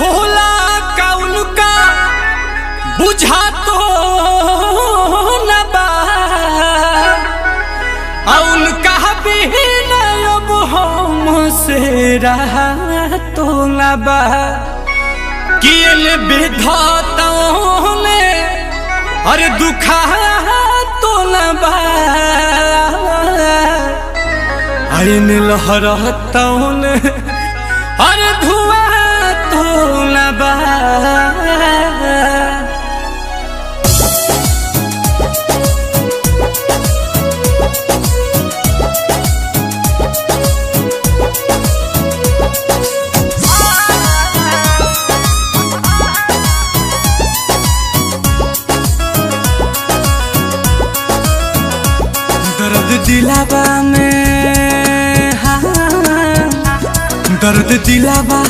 होला कौन का बुझा तो न बा उनका भी अब हमसे रहा तो न बा किल विधाताओं ने अरे दुखा तो न बा अरे लहरताओं ने अरे धुआं तो न बा। दर्द दिलावा में दर्द दिलावा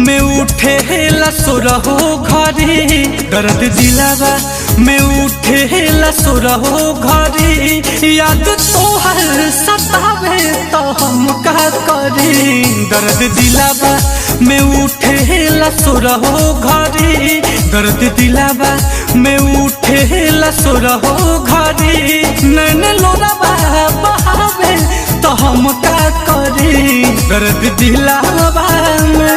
में उठे लसुरहो घरी दर्द दिलावा में उठे लसुरहो घरी याद तोहर सतावे तो हम का करी दर्द दिलावा में उठे लसुरहो घरी दर्द दिलावा में उठे लसुरहो घरी नैन लोरावा बहावे तो हम का करी दर्द दिलावा में।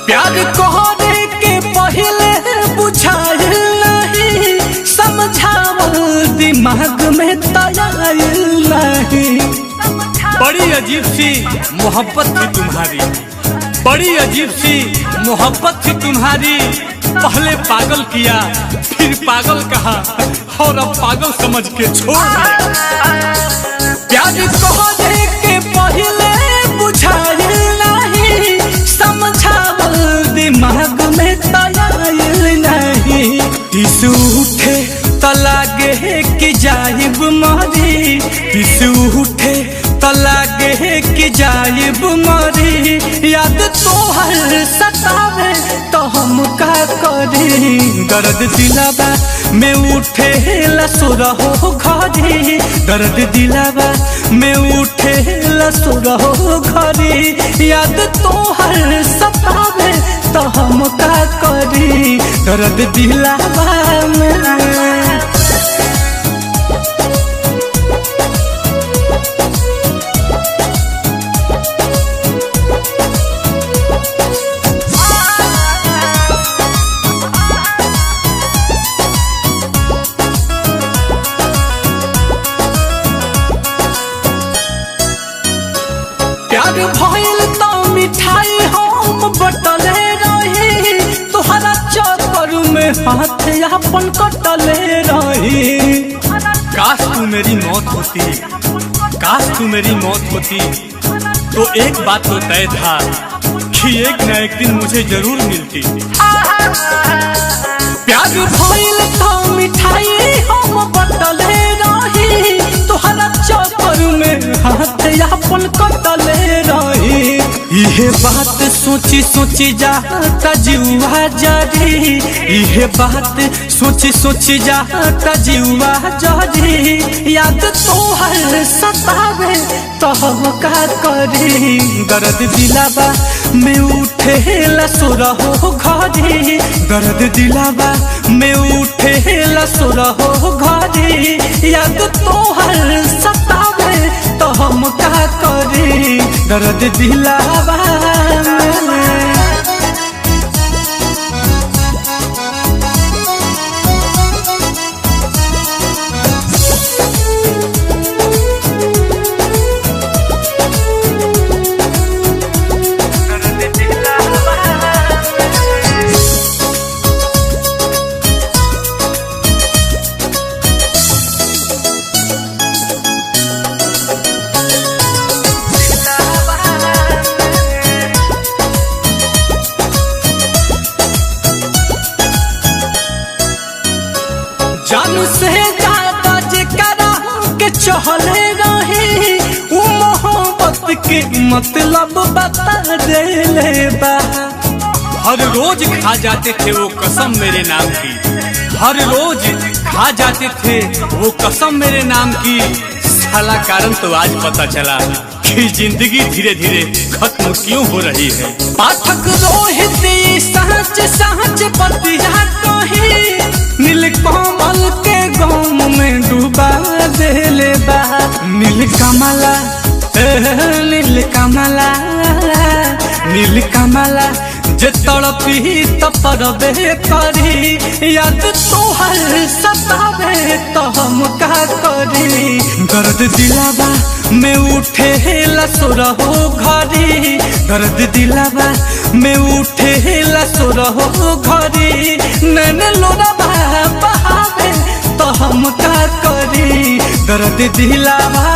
प्यार कहने के पहले बुझाइल नहीं समझावल दिमाग में तयाइल नहीं। बड़ी अजीब सी मोहब्बत थी तुम्हारी बड़ी अजीब सी मोहब्बत थी तुम्हारी पहले पागल किया फिर पागल कहा और अब पागल समझ के छोड़ दिया। प्यार कहने के पहले बुझाइल नहीं समझावल दिमाग में तयाइल नहीं। इस उठे तलागे कि जाइब मरी इस उठे तलागे कि जाइब मरी याद तोहर सतावे तो हम का करी दर्द दिलावा में उठे लसुरहो घरी दर्द दिलावा में उठे लसुरहो घरी याद तोहर सतावे तो हम का करी दर्द दिलावा में। प्यार भइल तो मिठाई हम बटले रही तुहरा चक्कर में हाथ अपन कटले रही। काश तू मेरी मौत होती काश तू मेरी मौत होती तो एक बात तो तय था कि एक न एक दिन मुझे जरूर मिलती। प्यार भइल तो मिठाई हम बटले रही तुहरा चक्कर में हाथ अपन कटले रही। इहे बात सोची सोची जाता जीवा जरी इहे बात सोची सोची जाता जीवा जरी याद तोहर सतावे तो हम का करी दर्द दिलावा में उठे लसुरहो घरी दर्द दिलावा में उठे लसुरहो घरी याद तोहर सतावे तो हम का करी दर्द दिलावा में। से ज्यादा जेकरा के चहले रही उ मोहब्बत के मतलब बता देले बा। हर रोज खा जाते थे वो कसम मेरे नाम की, हर रोज खा जाते थे वो कसम मेरे नाम की। साला कारण तो आज पता चला कि जिंदगी धीरे धीरे खत्म क्यों हो रही है। पाठक रोहित सहज सहज बतिया कही नीलकमल के गाँव में डूबा देले बा। नीलकमला नीलकमला नीलकमला जे तड़पी तपरबे करी याद तोहर सतावे तो हम का करी। दर्द दिलावा में उठे लसुरहो घरी, दर्द दिलावा में उठे लसुरहो घरी। नैन लोरावा बहावे तो हम का करी। दर्द दिलावा